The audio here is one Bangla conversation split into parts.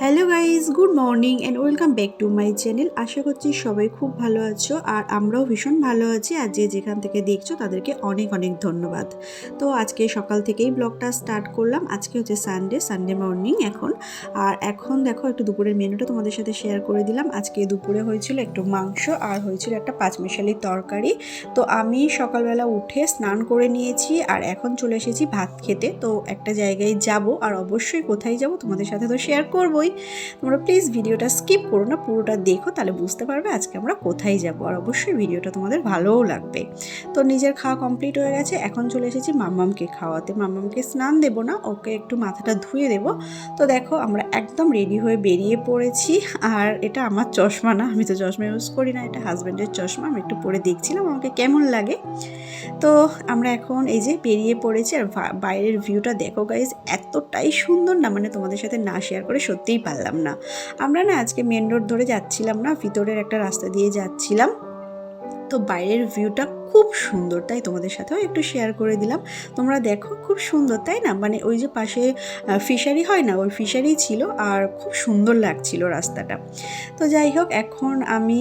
Hello guys, good morning and welcome back to my channel. আশা করছি সবাই খুব ভালো আছো আর আমরাও ভীষণ ভালো আছি। আর যে যেখান থেকে দেখছো তাদেরকে অনেক অনেক ধন্যবাদ। তো আজকে সকাল থেকেই ব্লগটা স্টার্ট করলাম। আজকে হচ্ছে সানডে মর্নিং এখন। আর এখন দেখো একটু দুপুরের মেনুটা তোমাদের সাথে শেয়ার করে দিলাম। আজকে দুপুরে হয়েছিল একটু মাংস আর হয়েছিল একটা পাঁচমিশালি তরকারি। তো আমি সকালবেলা উঠে স্নান করে নিয়েছি আর এখন চলে এসেছি ভাত খেতে। তো একটা জায়গায় যাব আর অবশ্যই কোথায় যাব তোমাদের সাথে তো শেয়ার করবোই। তোমরা প্লিজ ভিডিওটা স্কিপ করো না, পুরোটা দেখো, তাহলে বুঝতে পারবে আজকে আমরা কোথায় যাব। আর অবশ্যই ভিডিওটা তোমাদের ভালোও লাগবে। তো নিজের খাওয়া কমপ্লিট হয়ে গেছে, এখন চলে এসেছি মাম্মামকে খাওয়াতে। মাম্মামকে স্নান দেবো না, ওকে একটু মাথাটা ধুয়ে দেবো। তো দেখো আমরা একদম রেডি হয়ে বেরিয়ে পড়েছি। আর এটা আমার চশমা না, আমি তো চশমা ইউজ করি না, এটা হাজব্যান্ডের চশমা। আমি একটু পরে দেখছিলাম আমাকে কেমন লাগে। তো আমরা এখন এই যে বেরিয়ে পড়েছি। আর বাইরের ভিউটা দেখো গাইজ, এতটাই সুন্দর না, মানে তোমাদের সাথে না শেয়ার করে সত্যিই পারলাম না। আমরা না আজকে মেন রোড ধরে যাচ্ছিলাম না, ভিতরের একটা রাস্তা দিয়ে যাচ্ছিলাম। তো বাইরের ভিউটা খুব সুন্দর, তাই তোমাদের সাথেও একটু শেয়ার করে দিলাম। তোমরা দেখো খুব সুন্দর, তাই না? মানে ওই যে পাশে ফিশারি হয় না, ওই ফিশারি ছিল আর খুব সুন্দর লাগছিল রাস্তাটা। তো যাই হোক, এখন আমি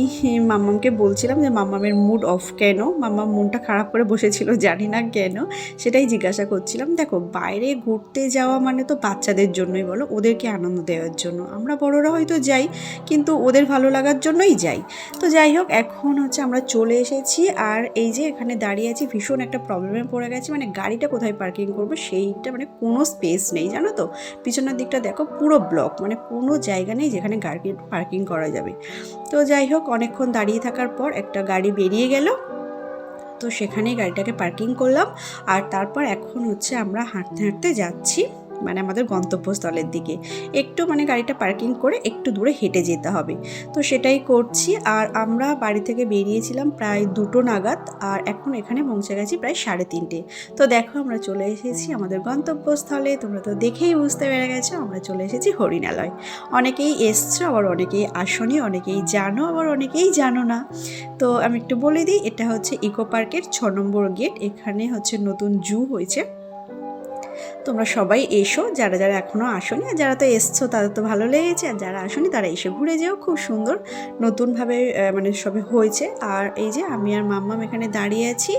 মাম্মামকে বলছিলাম যে মাম্মামের মুড অফ কেন, মাম্মাম মনটা খারাপ করে বসেছিল, জানি না কেন, সেটাই জিজ্ঞাসা করছিলাম। দেখো বাইরে ঘুরতে যাওয়া মানে তো বাচ্চাদের জন্যই বলো, ওদেরকে আনন্দ দেওয়ার জন্য। আমরা বড়রা হয়তো যাই, কিন্তু ওদের ভালো লাগার জন্যই যাই। তো যাই হোক, এখন হচ্ছে আমরা চলে এসেছি। আর এই যে এখানে দাঁড়িয়ে আছি, ভীষণ একটা প্রবলেমে পড়ে গেছি। মানে গাড়িটা কোথায় পার্কিং করবো সেইটা, মানে কোনো স্পেস নেই, জানো তো। পিছনের দিকটা দেখো পুরো ব্লক, মানে কোনো জায়গা নেই যেখানে গাড়ি পার্কিং করা যাবে। তো যাই হোক, অনেকক্ষণ দাঁড়িয়ে থাকার পর একটা গাড়ি বেরিয়ে গেল, তো সেখানেই গাড়িটাকে পার্কিং করলাম। আর তারপর এখন হচ্ছে আমরা হাঁটতে হাঁটতে যাচ্ছি মানে আমাদের গন্তব্যস্থলের দিকে। একটু মানে গাড়িটা পার্কিং করে একটু দূরে হেঁটে যেতে হবে, তো সেটাই করছি। আর আমরা বাড়ি থেকে বেরিয়েছিলাম প্রায় 2টো নাগাদ, আর এখন এখানে পৌঁছে গেছি প্রায় 3:30। তো দেখো আমরা চলে এসেছি আমাদের গন্তব্যস্থলে। তোমরা তো দেখেই বুঝতে পেরে গেছো আমরা চলে এসেছি হরিণালয়। অনেকেই এসছো, আবার অনেকেই আসনি, অনেকেই জানো, আবার অনেকেই জানো না। তো আমি একটু বলে দিই, এটা হচ্ছে ইকো পার্কের 6 নম্বর গেট। এখানে হচ্ছে নতুন জু হয়েছে। তোমরা সবাই এসো, যারা যারা এখনও আসনি, আর যারা তো এসছো তাদের তো ভালো লেগেছে, আর যারা আসনি তারা এসে ঘুরে যেও, খুব সুন্দর নতুনভাবে মানে সবে হয়েছে। আর এই যে আমি আর মাম্মাম এখানে দাঁড়িয়ে আছি,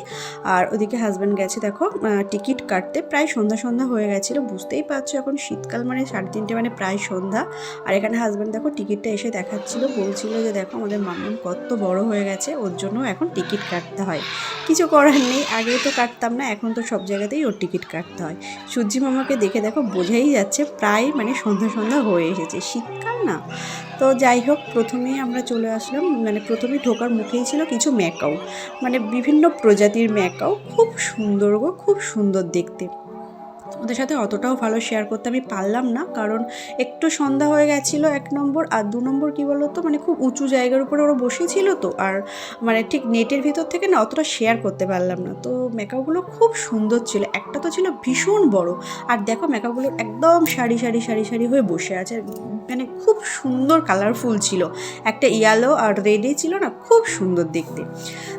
আর ওদিকে হাজব্যান্ড গেছে দেখো টিকিট কাটতে। প্রায় সন্ধ্যা সন্ধ্যা হয়ে গেছিলো, বুঝতেই পারছো এখন শীতকাল মানে 3:30 মানে প্রায় সন্ধ্যা। আর এখানে হাজব্যান্ড দেখো টিকিটটা এসে দেখাচ্ছিল, বলছিল যে দেখো আমাদের মাম্মাম কত বড় হয়ে গেছে, ওর জন্য এখন টিকিট কাটতে হয়। কিছু করার নেই, আগে তো কাটতাম না, এখন তো সব জায়গাতেই ওর টিকিট কাটতে হয়। সূর্যি মামাকে দেখে দেখো বোঝাই যাচ্ছে প্রায় মানে সন্ধ্যা সন্ধ্যা হয়ে এসেছে, শীতকাল না। তো যাই হোক, প্রথমেই আমরা চলে আসলাম, মানে প্রথমেই ঢোকার মুখেই ছিল কিছু ম্যাকাও, মানে বিভিন্ন প্রজাতির ম্যাকাও, খুব সুন্দর গো, খুব সুন্দর দেখতে। ওদের সাথে অতটাও ভালো শেয়ার করতে আমি পারলাম না, কারণ একটু সন্ধ্যা হয়ে গেছিলো 1 নম্বর, আর 2 নম্বর কী বলো তো, মানে খুব উঁচু জায়গার উপরে ওরা বসেছিল, তো আর মানে ঠিক নেটের ভিতর থেকে না অতটা শেয়ার করতে পারলাম না। তো মেকআপগুলো খুব সুন্দর ছিল, একটা তো ছিল ভীষণ বড়। আর দেখো মেকআপগুলো একদম সারি সারি সারি সারি হয়ে বসে আছে, মানে খুব সুন্দর কালারফুল ছিল, একটা ইয়েলো আর রেডে ছিল না, খুব সুন্দর দেখতে।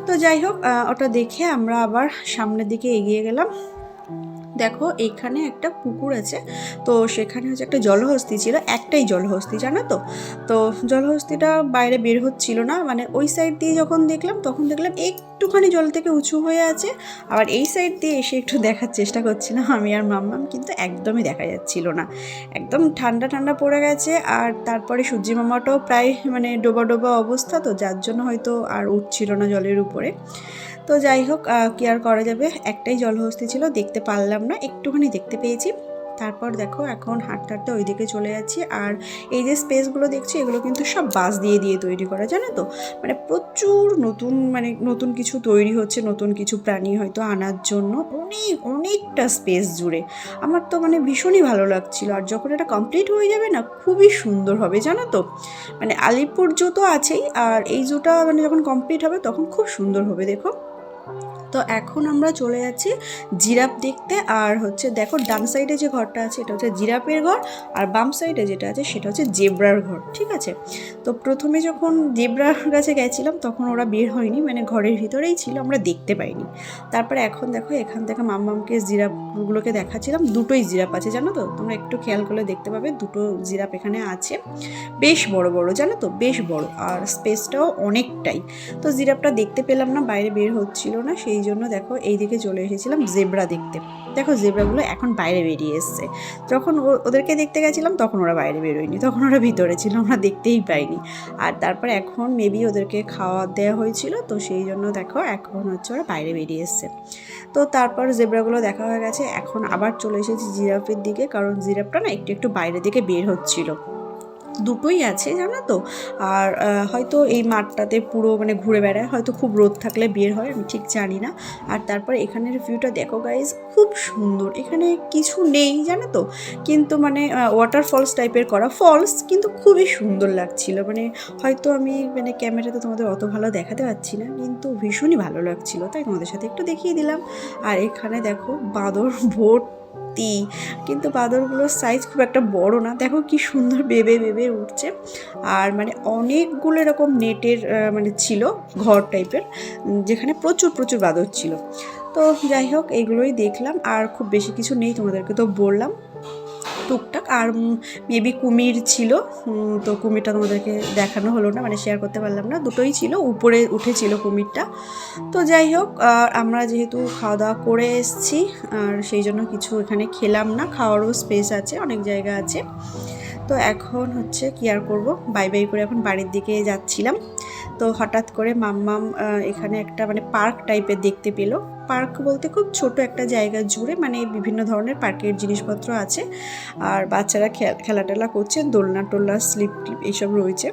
তো যাই হোক, ওটা দেখে আমরা আবার সামনের দিকে এগিয়ে গেলাম। দেখো এখানে একটা পুকুর আছে, তো সেখানে হচ্ছে একটা জলহস্তি ছিল, একটাই জলহস্তি, জানো তো। তো জলহস্তিটা বাইরে বের হচ্ছিল না, মানে ওই সাইড দিয়ে যখন দেখলাম তখন দেখলাম একটুখানি জল থেকে উঁচু হয়ে আছে, আবার এই সাইড দিয়ে এসে একটু দেখার চেষ্টা করছিলাম আমি আর মাম্মাম, কিন্তু একদমই দেখা যাচ্ছিল না। একদম ঠান্ডা ঠান্ডা পড়ে গেছে, আর তারপরে সূর্যি মামাটাও প্রায় মানে ডোবা ডোবা অবস্থা, তো যার জন্য হয়তো আর উঠছিল না জলের উপরে। তো যাই হোক, কি আর করা যাবে, একটাই জলহস্তি ছিল, দেখতে পারলাম না, একটুখানি দেখতে পেয়েছি। তারপর দেখো এখন হাঁটতে হাঁটতে ওইদিকে চলে যাচ্ছি। আর এই যে স্পেসগুলো দেখছি, এগুলো কিন্তু সব বাঁশ দিয়ে দিয়ে তৈরি করা, জানো তো। মানে প্রচুর নতুন, মানে নতুন কিছু তৈরি হচ্ছে, নতুন কিছু প্রাণী হয়তো আনার জন্য, অনেকটা স্পেস জুড়ে। আমার তো মানে ভীষণই ভালো লাগছিল। আর যখন এটা কমপ্লিট হয়ে যাবে না, খুবই সুন্দর হবে, জানো তো। মানে আলিপুর জু তো আছেই, আর এই জুটা মানে যখন কমপ্লিট হবে তখন খুব সুন্দর হবে, দেখো। তো তো এখন আমরা চলে যাচ্ছি জিরাফ দেখতে। আর হচ্ছে দেখো ডান সাইডে যে ঘরটা আছে এটা হচ্ছে জিরাফের ঘর, আর বাম সাইডে যেটা আছে সেটা হচ্ছে জেব্রার ঘর, ঠিক আছে। তো প্রথমে যখন জেব্রার কাছে গেছিলাম তখন ওরা বের হয়নি, মানে ঘরের ভিতরেই ছিল, আমরা দেখতে পাইনি। তারপরে এখন দেখো এখান থেকে মাম্মামকে জিরাফগুলোকে দেখাচ্ছিলাম, দুটোই জিরাফ আছে জানো তো, তোমরা একটু খেয়াল করলে দেখতে পাবে দুটো জিরাফ এখানে আছে, বেশ বড় বড় জানো তো, বেশ বড়, আর স্পেসটাও অনেকটাই। তো জিরাফটা দেখতে পেলাম না, বাইরে বের হচ্ছিল না, সেই জন্য দেখো এইদিকে চলে এসেছিলাম জেব্রা দেখতে। দেখো জেব্রাগুলো এখন বাইরে বেরিয়ে এসছে, যখন ওদেরকে দেখতে গেছিলাম তখন ওরা বাইরে বেরোয়নি, তখন ওরা ভিতরে ছিল, আমরা দেখতেই পাইনি। আর তারপর এখন মেবি ওদেরকে খাওয়া দেওয়া হয়েছিল, তো সেই জন্য দেখো এখন হচ্ছে ওরা বাইরে বেরিয়ে এসছে। তো তারপর জেব্রাগুলো দেখা হয়ে গেছে, এখন আবার চলে এসেছি জিরাফের দিকে, কারণ জিরাফটা না একটু একটু বাইরে দিকে বের হচ্ছিল। দুটোই আছে জানো তো। আর হয়তো এই মাঠটাতে পুরো মানে ঘুরে বেড়ায়, হয়তো খুব রোদ থাকলে বের হয়, আমি ঠিক জানি না। আর তারপর এখানের ভিউটা দেখো গাইজ, খুব সুন্দর, এখানে কিছু নেই জানো তো, কিন্তু মানে ওয়াটারফলস টাইপের করা, ফলস কিন্তু খুবই সুন্দর লাগছিল। মানে হয়তো আমি মানে ক্যামেরাতে তোমাদের অত ভালো দেখাতে পারছি না, কিন্তু ভীষণই ভালো লাগছিল, তাই তোমাদের সাথে একটু দেখিয়ে দিলাম। আর এখানে দেখো বাঁদর ভর্তি, কিন্তু বাঁদরগুলোর সাইজ খুব একটা বড় না, দেখো কি সুন্দর বেবে বেবে উঠছে। আর মানে অনেকগুলো এরকম নেটের মানে ছিল ঘর টাইপের, যেখানে প্রচুর প্রচুর বাঁদর ছিল। তো যাই হোক এইগুলোই দেখলাম, আর খুব বেশি কিছু নেই, তোমাদেরকে তো বললাম টুকটাক। আর মেবি কুমির ছিল, তো কুমিরটা তোমাদেরকে দেখানো হলো না, মানে শেয়ার করতে পারলাম না, দুটোই ছিল, উপরে উঠেছিল কুমিরটা। তো যাই হোক, আমরা যেহেতু খাওয়া দাওয়া করে এসেছি, আর সেই জন্য কিছু এখানে খেলাম না, খাওয়ারও স্পেস আছে, অনেক জায়গা আছে। তো এখন হচ্ছে কি আর করবো, বাই বাই করে এখন বাড়ির দিকে যাচ্ছিলাম। তো হঠাৎ করে মাম্মাম এখানে একটা মানে পার্ক টাইপের দেখতে পেলো, পার্ক বলতে খুব ছোট একটা জায়গা জুড়ে, মানে বিভিন্ন ধরনের পার্কের জিনিসপত্র আছে, আর বাচ্চারা খেলা টেলা করছে, দোলনা টোলনা স্লিপ টিপ এইসব রয়েছে।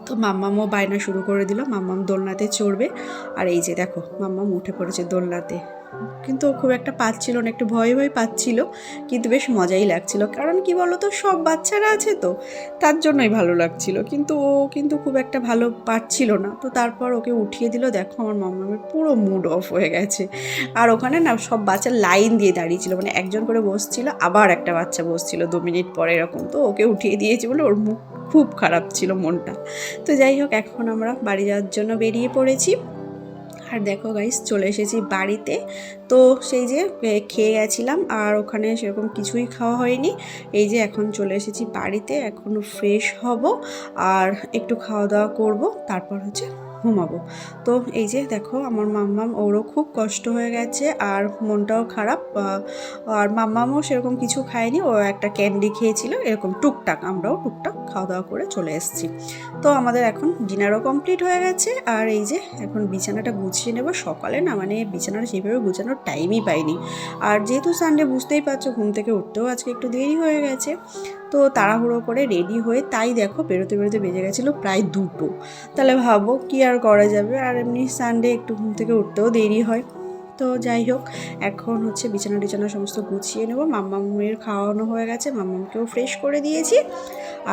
তো মাম্মামও বায়না শুরু করে দিল, মাম্মাম দোলনাতে চড়বে। আর এই যে দেখো মাম্মাম উঠে পড়েছে দোলনাতে, কিন্তু খুব একটা পাচ্ছিল না, একটু ভয় ভয় পাচ্ছিল, কিন্তু বেশ মজাই লাগছিল। কারণ কি বলো তো, সব বাচ্চারা আছে তো, তার জন্যই ভালো লাগছিল, কিন্তু ও কিন্তু খুব একটা ভালো পারছিল না। তো তারপর ওকে উঠিয়ে দিল, দেখো আমার মাম্মামের পুরো মুড অফ হয়ে গেছে। আর ওখানে না সব বাচ্চা লাইন দিয়ে দাঁড়িয়েছিল, মানে একজন করে বসছিল, আবার একটা বাচ্চা বসছিল 2 মিনিট পরে এরকম, তো ওকে উঠিয়ে দিয়েছি বলে ওর মুখ খুব খারাপ ছিল মনটা। তো যাই হোক, এখন আমরা বাড়ি যাওয়ার জন্য বেরিয়ে পড়েছি। আর দেখো গাইস চলে এসেছি বাড়িতে। তো সেই যে খেয়ে গেছিলাম, আর ওখানে সেরকম কিছুই খাওয়া হয়নি। এই যে এখন চলে এসেছি বাড়িতে, এখন ফ্রেশ হব আর একটু খাওয়া দাওয়া করব, তারপর হচ্ছে ঘুমাবো। তো এই যে দেখো আমার মাম্মাম, ওরও খুব কষ্ট হয়ে গেছে আর মনটাও খারাপ। আর মাম্মামও সেরকম কিছু খায়নি, ও একটা ক্যান্ডি খেয়েছিল, এরকম টুকটাক, আমরাও টুকটাক খাওয়া দাওয়া করে চলে এসেছি। তো আমাদের এখন ডিনারও কমপ্লিট হয়ে গেছে। আর এই যে এখন বিছানাটা গুছিয়ে নেব, সকালে না মানে বিছানাটা সেইভাবে গুছানোর টাইমই পাইনি। আর যেহেতু সানডে বুঝতেই পারছো, ঘুম থেকে উঠতেও আজকে একটু দেরি হয়ে গেছে। তো তাড়াহুড়ো করে রেডি হয়ে, তাই দেখো বেরোতে বেরোতে বেজে গেছিলো প্রায় 2টো। তাহলে ভাবো কি আর করা যাবে, আর এমনি সানডে একটু ঘুম থেকে উঠতেও দেরি হয়। তো যাই হোক, এখন হচ্ছে বিছানা টিছানা সমস্ত গুছিয়ে নেবো, মাম্মামের খাওয়ানো হয়ে গেছে, মাম্মামকেও ফ্রেশ করে দিয়েছি,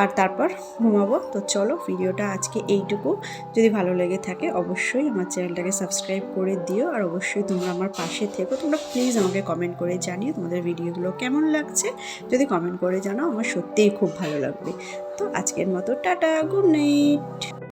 আর তারপর ঘুমাবো। তো চলো ভিডিওটা আজকে এইটুকু, যদি ভালো লেগে থাকে অবশ্যই আমার চ্যানেলটাকে সাবস্ক্রাইব করে দিও, আর অবশ্যই তোমরা আমার পাশে থেকো। তোমরা প্লিজ আমাকে কমেন্ট করে জানিও তোমাদের ভিডিওগুলো কেমন লাগছে, যদি কমেন্ট করে জানাও আমার সত্যিই খুব ভালো লাগবে। তো আজকের মতো টাটা, গুড নাইট।